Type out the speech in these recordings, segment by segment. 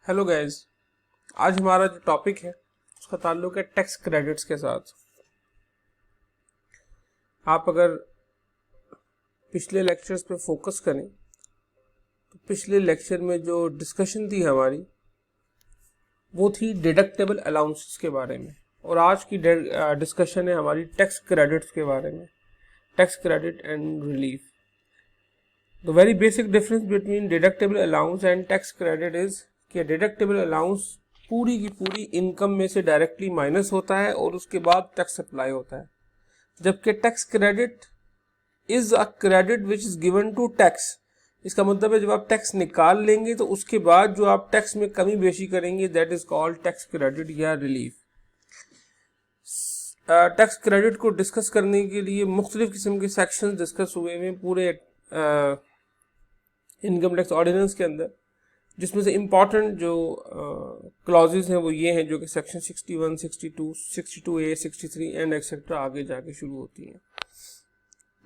Hello guys, आज हमारा जो टॉपिक है उसका ताल्लुक है टैक्स क्रेडिट्स के साथ। आप अगर पिछले लेक्चर्स पे फोकस करें तो पिछले लेक्चर में जो डिस्कशन थी हमारी वो थी डिडक्टेबल अलाउंसेस के बारे में, और आज की डिस्कशन है हमारी टैक्स क्रेडिट्स के बारे में, tax credit and relief. The very basic difference between deductible allowance and tax credit is कि डिडक्टेबल अलाउंस पूरी की पूरी इनकम में से डायरेक्टली माइनस होता है और उसके बाद टैक्स अप्लाई होता है, जबकि tax credit is a credit which is given to tax. इसका मतलब है जब आप टैक्स निकाल लेंगे तो उसके बाद जो आप टैक्स में कमी बेशी करेंगे that is called tax credit या रिलीफ। टैक्स क्रेडिट को डिस्कस करने के लिए मुख्तलिफ किस्म के सेक्शंस डिस्कस हुए हैं पूरे इनकम टैक्स ऑर्डिनेंस के अंदर, जिसमें से इम्पॉर्टेंट जो क्लॉजेज हैं वो ये हैं जो कि सेक्शन 61, 62, 62A, 63 एंड एक्सेट्रा आगे जाके शुरू होती हैं।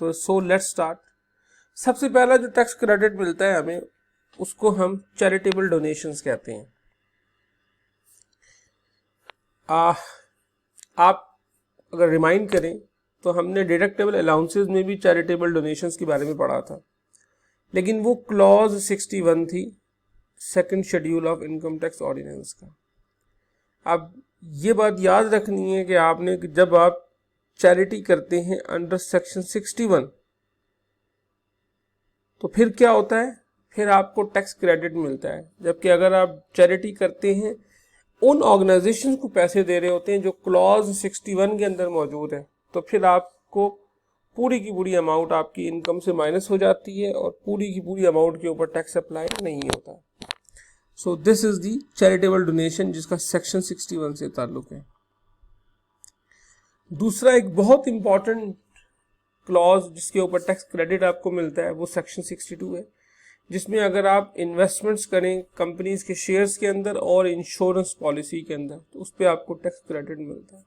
तो सो लेट्स स्टार्ट। सबसे पहला जो टैक्स क्रेडिट मिलता है हमें उसको हम चैरिटेबल डोनेशंस कहते हैं। आप अगर रिमाइंड करें तो हमने डिडक्टेबल अलाउंसेस में भी चैरिटेबल डोनेशंस के बारे में पढ़ा था, लेकिन वो क्लॉज 61 थी second schedule of income tax ordinance का। अब ये बात याद रखनी है कि आपने जब आप चैरिटी करते हैं अंडर सेक्शन 61 तो फिर क्या होता है, फिर आपको टैक्स क्रेडिट मिलता है। जबकि अगर आप चैरिटी करते हैं उन ऑर्गेनाइजेशन को पैसे दे रहे होते हैं जो क्लॉज 61 के अंदर मौजूद है, तो फिर आपको पूरी की पूरी अमाउंट आपकी इनकम से माइनस हो जाती है और पूरी की पूरी अमाउंट के ऊपर टैक्स अप्लाई नहीं होता। So this is the charitable donation जिसका सेक्शन 61 से ताल्लुक है। दूसरा एक बहुत इंपॉर्टेंट क्लॉज जिसके ऊपर टैक्स क्रेडिट आपको मिलता है वो सेक्शन 62 है, जिसमें अगर आप इन्वेस्टमेंट्स करें कंपनीज के शेयर्स के अंदर और इंश्योरेंस पॉलिसी के अंदर तो उस पर आपको टैक्स क्रेडिट मिलता है।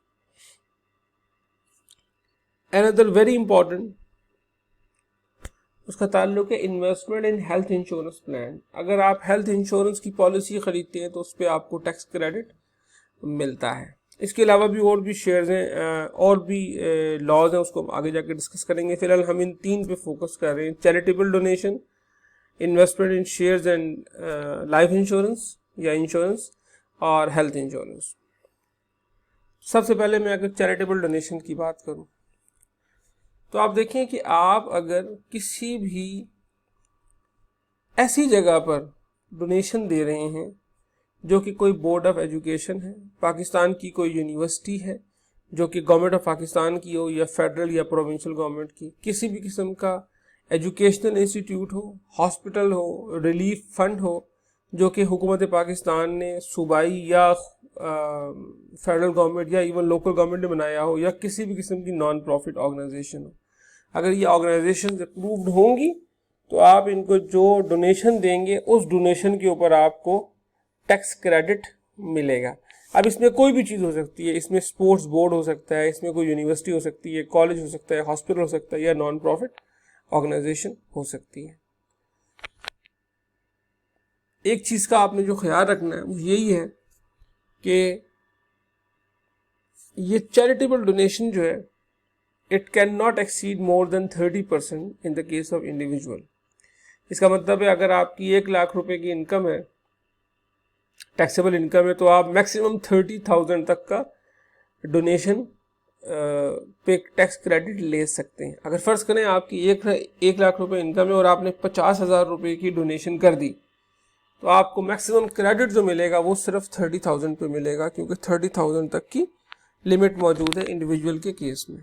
अनदर वेरी इंपॉर्टेंट उसका ताल्लुक है investment in health insurance plan. अगर आप हेल्थ इंश्योरेंस की पॉलिसी खरीदते हैं तो उस पर आपको टैक्स क्रेडिट मिलता है। इसके अलावा भी और भी शेयर्स हैं और भी लॉज हैं, उसको आगे जाके डिस्कस करेंगे। फिलहाल हम इन तीन पे फोकस कर रहे हैं, charitable donation, investment in shares and life insurance या इंश्योरेंस और हेल्थ इंश्योरेंस। सबसे पहले मैं अगर चैरिटेबल डोनेशन की बात करूं तो आप देखें कि आप अगर किसी भी ऐसी जगह पर डोनेशन दे रहे हैं जो कि कोई बोर्ड ऑफ एजुकेशन है, पाकिस्तान की कोई यूनिवर्सिटी है जो कि गवर्नमेंट ऑफ पाकिस्तान की हो या फेडरल या प्रोविंशियल गवर्नमेंट की, किसी भी किस्म का एजुकेशनल इंस्टीट्यूट हो, हॉस्पिटल हो, रिलीफ फंड हो जो कि हुकूमत पाकिस्तान ने सूबाई या फेडरल गवर्नमेंट या इवन लोकल गवर्नमेंट ने बनाया हो, या किसी भी किस्म की नॉन प्रॉफिट ऑर्गेनाइजेशन हो, अगर ये ऑर्गेनाइजेशन अप्रूव्ड होंगी तो आप इनको जो डोनेशन देंगे उस डोनेशन के ऊपर आपको टैक्स क्रेडिट मिलेगा। अब इसमें कोई भी चीज़ हो सकती है, इसमें स्पोर्ट्स बोर्ड हो सकता है, इसमें कोई यूनिवर्सिटी हो सकती है, कॉलेज हो सकता है, हॉस्पिटल हो सकता है या नॉन प्रॉफिट ऑर्गेनाइजेशन हो सकती है। एक चीज़ का आपने जो ख्याल रखना है वो यही है कि ये चैरिटेबल डोनेशन जो है it can not exceed more than 30% in the case of individual. इसका मतलब है अगर आपकी 1 लाख रुपए की इनकम है, टैक्सेबल इनकम है, तो आप मैक्सिमम 30,000 तक का डोनेशन पे टैक्स क्रेडिट ले सकते हैं। अगर फ़र्ज़ करें आपकी 1 लाख रुपए इनकम है और आपने 50,000 रुपये की डोनेशन कर दी तो आपको मैक्सिमम क्रेडिट जो मिलेगा वो सिर्फ 30,000 पे मिलेगा, क्योंकि 30,000 तक की लिमिट मौजूद है इंडिविजुअल के केस में।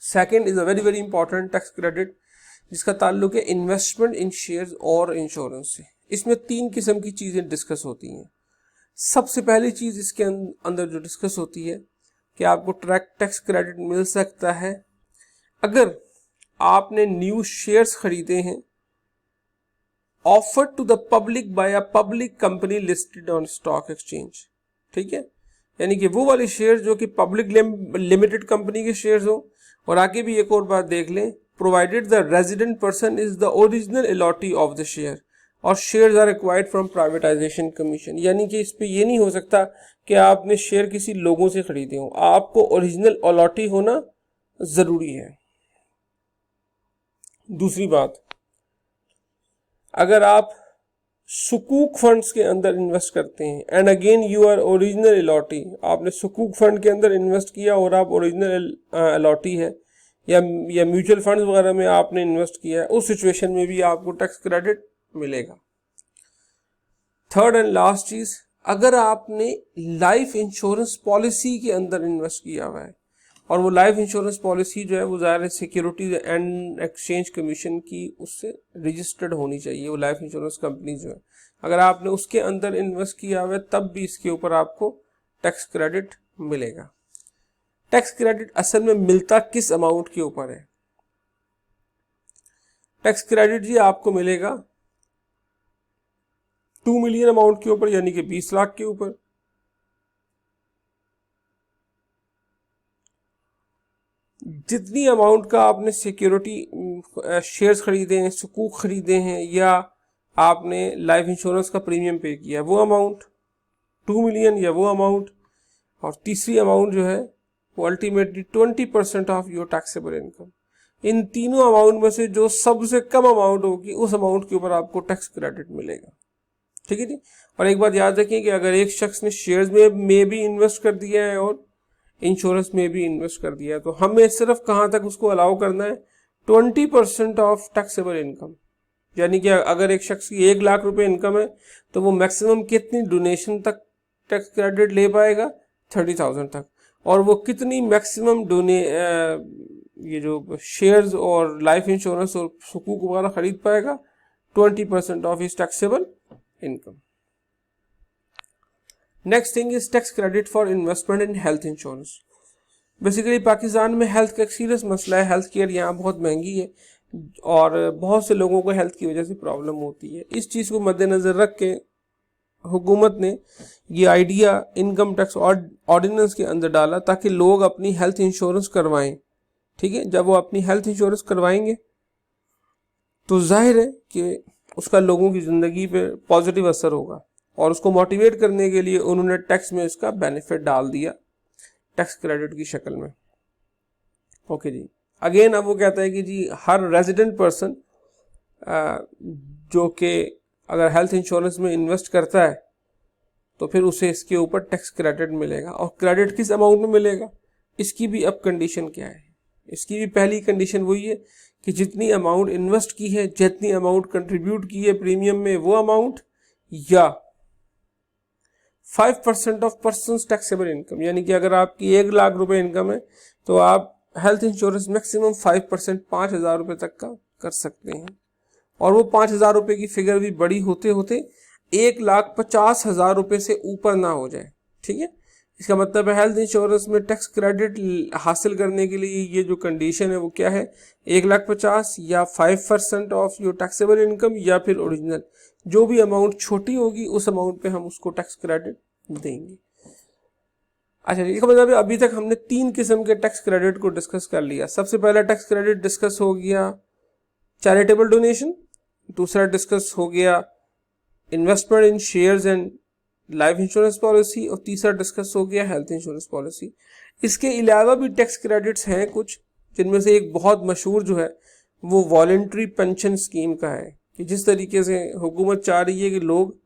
Second is a very very important tax credit जिसका ताल्लुक है इन्वेस्टमेंट इन शेयर्स और इंश्योरेंस से। इसमें 3 किस्म की चीज़ें डिस्कस होती हैं। सबसे पहली चीज़ इसके अंदर जो डिस्कस होती है कि आपको टैक्स क्रेडिट मिल सकता है अगर आपने न्यू शेयर्स खरीदे हैं offered to the public by a public company listed on stock exchange. ठीक है, यानी कि वो वाले शेयर जो कि पब्लिक लिमिटेड कंपनी के शेयर्स हो। और आगे भी एक और बात देख लें, provided the resident person is the original allottee of the share. और shares are acquired from privatisation commission, यानी कि इस पे ये नहीं हो सकता कि आपने शेयर किसी लोगों से खरीदे हो, आपको ओरिजिनल अलॉटी होना जरूरी है। दूसरी बात, अगर आप सुकूक फंड्स के अंदर इन्वेस्ट करते हैं and again you are original allottee, आपने सुकूक फंड के अंदर इन्वेस्ट किया और आप ओरिजिनल अलॉटी है, या म्यूचुअल फंड्स वगैरह में आपने इन्वेस्ट किया है, उस सिचुएशन में भी आपको टैक्स क्रेडिट मिलेगा। थर्ड एंड लास्ट चीज, अगर आपने लाइफ इंश्योरेंस पॉलिसी के अंदर इन्वेस्ट किया हुआ है, और वो लाइफ इंश्योरेंस पॉलिसी जो है वो ज़ाहिर है सिक्योरिटीज एंड एक्सचेंज कमीशन की उससे रजिस्टर्ड होनी चाहिए, वो लाइफ इंश्योरेंस कंपनी जो है, अगर आपने उसके अंदर इन्वेस्ट किया हुआ है तब भी इसके ऊपर आपको टैक्स क्रेडिट मिलेगा। टैक्स क्रेडिट असल में मिलता किस अमाउंट के ऊपर है? टैक्स क्रेडिट जी आपको मिलेगा 2 मिलियन अमाउंट के ऊपर, यानी कि 20 लाख के ऊपर। जितनी अमाउंट का आपने सिक्योरिटी शेयर्स खरीदे हैं, सुकूक खरीदे हैं, या आपने लाइफ इंश्योरेंस का प्रीमियम पे किया, वो अमाउंट 2 मिलियन या वो अमाउंट, और तीसरी अमाउंट जो है वो ultimately 20% of your taxable income. इन तीनों अमाउंट में से जो सबसे कम अमाउंट होगी उस अमाउंट के ऊपर आपको टैक्स क्रेडिट मिलेगा। ठीक है जी। और एक बात याद रखिए कि अगर एक शख्स ने शेयर्स में भी इन्वेस्ट कर दिया है और इंश्योरेंस में भी इन्वेस्ट कर दिया है, तो हमें सिर्फ कहां तक उसको अलाउ करना है? 20% ऑफ टैक्सेबल इनकम। यानी कि अगर एक शख्स की 1 लाख रुपए इनकम है तो वो मैक्सिमम कितनी डोनेशन तक टैक्स क्रेडिट ले पाएगा? 30,000 तक। और वो कितनी मैक्सिमम ये जो शेयर्स और लाइफ इंश्योरेंस और सुकूक वगैरह खरीद पाएगा? 20% of is taxable income. Next thing is tax credit for investment in health insurance. Basically Pakistan में हेल्थ का एक सीरियस मसला है, हेल्थ केयर यहाँ बहुत महंगी है और बहुत से लोगों को हेल्थ की वजह से प्रॉब्लम होती है। इस चीज़ को मद्देनज़र रख के हुकूमत ने ये आइडिया इनकम टैक्स ऑर्डिनेंस के अंदर डाला ताकि लोग अपनी हेल्थ इंश्योरेंस करवाएं। ठीक है, जब वो अपनी हेल्थ इंश्योरेंस करवाएंगे तो जाहिर है कि उसका लोगों की ज़िंदगी पे पॉजिटिव असर होगा, और उसको मोटिवेट करने के लिए उन्होंने टैक्स में इसका बेनिफिट डाल दिया टैक्स क्रेडिट की शक्ल में। ओके जी। अगेन अब वो कहता है कि जी हर रेजिडेंट पर्सन जो कि अगर हेल्थ इंश्योरेंस में इन्वेस्ट करता है तो फिर उसे इसके ऊपर टैक्स क्रेडिट मिलेगा। और क्रेडिट किस अमाउंट में मिलेगा, इसकी भी अब कंडीशन क्या है? इसकी भी पहली कंडीशन वही है कि जितनी अमाउंट इन्वेस्ट की है, जितनी अमाउंट कंट्रीब्यूट की है प्रीमियम में वो अमाउंट, या 5% ऑफ पर्सन टैक्सेबल इनकम। यानी कि अगर आपकी 1 लाख रुपए इनकम है तो आप हेल्थ इंश्योरेंस मैक्सिमम 5% 5,000 रुपए तक का कर सकते हैं। और वो 5,000 रुपए की फिगर भी बड़ी होते होते 1,50,000 रुपए से ऊपर ना हो जाए। ठीक है, इसका मतलब है हेल्थ इंश्योरेंस में टैक्स क्रेडिट हासिल करने के लिए ये जो कंडीशन है वो क्या है? 1,50,000 या 5% ऑफ योर टैक्सेबल इनकम, या फिर ओरिजिनल जो भी अमाउंट छोटी होगी उस अमाउंट पे हम उसको टैक्स क्रेडिट देंगे। अच्छा, इसका मतलब अभी तक हमने 3 किस्म के टैक्स क्रेडिट को डिस्कस कर लिया। सबसे पहला टैक्स क्रेडिट डिस्कस हो गया चैरिटेबल डोनेशन, दूसरा डिस्कस हो गया investment in shares and life insurance policy, और तीसरा डिस्कस हो गया हेल्थ इंश्योरेंस पॉलिसी। इसके अलावा भी टैक्स क्रेडिट्स हैं कुछ, जिनमें से एक बहुत मशहूर जो है वो वॉलंटरी पेंशन स्कीम का है कि जिस तरीके से हुकूमत चाह रही है कि लोग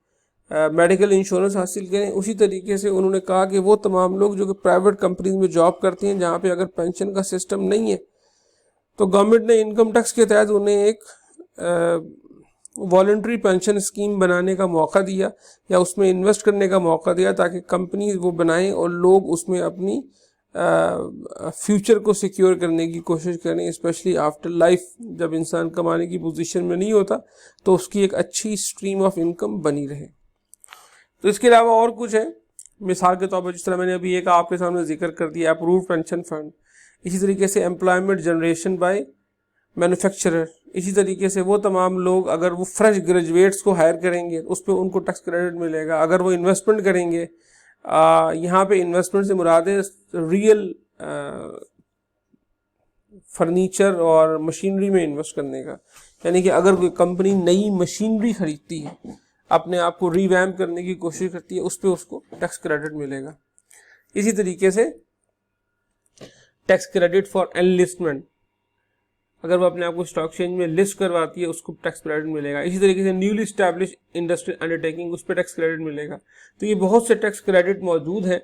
मेडिकल इंश्योरेंस हासिल करें, उसी तरीके से उन्होंने कहा कि वो तमाम लोग जो कि प्राइवेट कंपनीज में जॉब करते हैं जहाँ पे अगर पेंशन का सिस्टम नहीं है तो गवर्नमेंट ने इनकम टैक्स के तहत उन्हें एक वॉलंटरी पेंशन स्कीम बनाने का मौका दिया या उसमें इन्वेस्ट करने का मौका दिया ताकि कंपनीज वो बनाएं और लोग उसमें अपनी फ्यूचर को सिक्योर करने की कोशिश करें, स्पेशली आफ्टर लाइफ जब इंसान कमाने की पोजीशन में नहीं होता तो उसकी एक अच्छी स्ट्रीम ऑफ इनकम बनी रहे। तो इसके अलावा और कुछ है, मिसाल के तौर पर जिस तरह मैंने अभी एक आपके सामने जिक्र कर दिया अप्रूव्ड पेंशन फंड, इसी तरीके से एम्प्लॉयमेंट जनरेशन बाय मैन्युफैक्चरर, इसी तरीके से वो तमाम लोग अगर वो फ्रेश ग्रेजुएट्स को हायर करेंगे उस पर उनको टैक्स क्रेडिट मिलेगा। अगर वो इन्वेस्टमेंट करेंगे, यहाँ पे इन्वेस्टमेंट से मुराद है रियल फर्नीचर और मशीनरी में इन्वेस्ट करने का, यानी कि अगर कोई कंपनी नई मशीनरी खरीदती है, अपने आप को रिवैम्प करने की कोशिश करती है, उस पर उसको टैक्स क्रेडिट मिलेगा। इसी तरीके से टैक्स क्रेडिट फॉर एनलिस्टमेंट, अगर वो अपने आप को स्टॉक एक्सचेंज में लिस्ट करवाती है उसको टैक्स क्रेडिट मिलेगा। इसी तरीके से न्यूली स्टैब्लिश इंडस्ट्रियल अंडरटेकिंग, उस पर टैक्स क्रेडिट मिलेगा। तो ये बहुत से टैक्स क्रेडिट मौजूद हैं,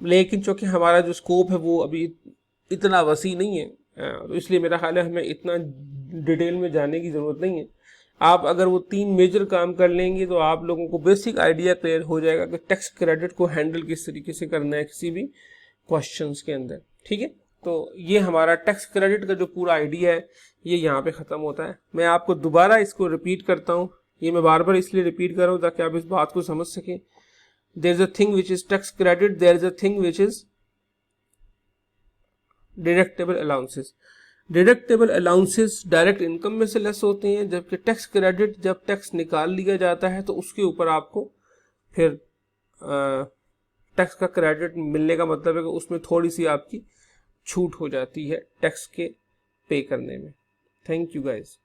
लेकिन चूँकि हमारा जो स्कोप है वो अभी इतना वसी नहीं है, तो इसलिए मेरा ख्याल है हमें इतना डिटेल में जाने की ज़रूरत नहीं है। आप अगर वो 3 मेजर काम कर लेंगे तो आप लोगों को बेसिक आइडिया क्लियर हो जाएगा कि टैक्स क्रेडिट को हैंडल किस तरीके से करना है किसी भी क्वेश्चंस के अंदर। ठीक है, तो ये हमारा टैक्स क्रेडिट का जो पूरा आइडिया है ये यहाँ पे ख़त्म होता है। मैं आपको दोबारा इसको रिपीट करता हूँ, ये मैं बार बार इसलिए रिपीट कर रहा हूँ ताकि आप इस बात को समझ सकें। There is a thing which is tax credit, there is a thing which is deductible allowances. Deductible allowances direct income में से लेस होते हैं, जबकि टैक्स क्रेडिट जब टैक्स निकाल लिया जाता है तो उसके ऊपर आपको फिर टैक्स का क्रेडिट मिलने का मतलब है कि उसमें थोड़ी सी आपकी छूट हो जाती है टैक्स के पे करने में। Thank you guys.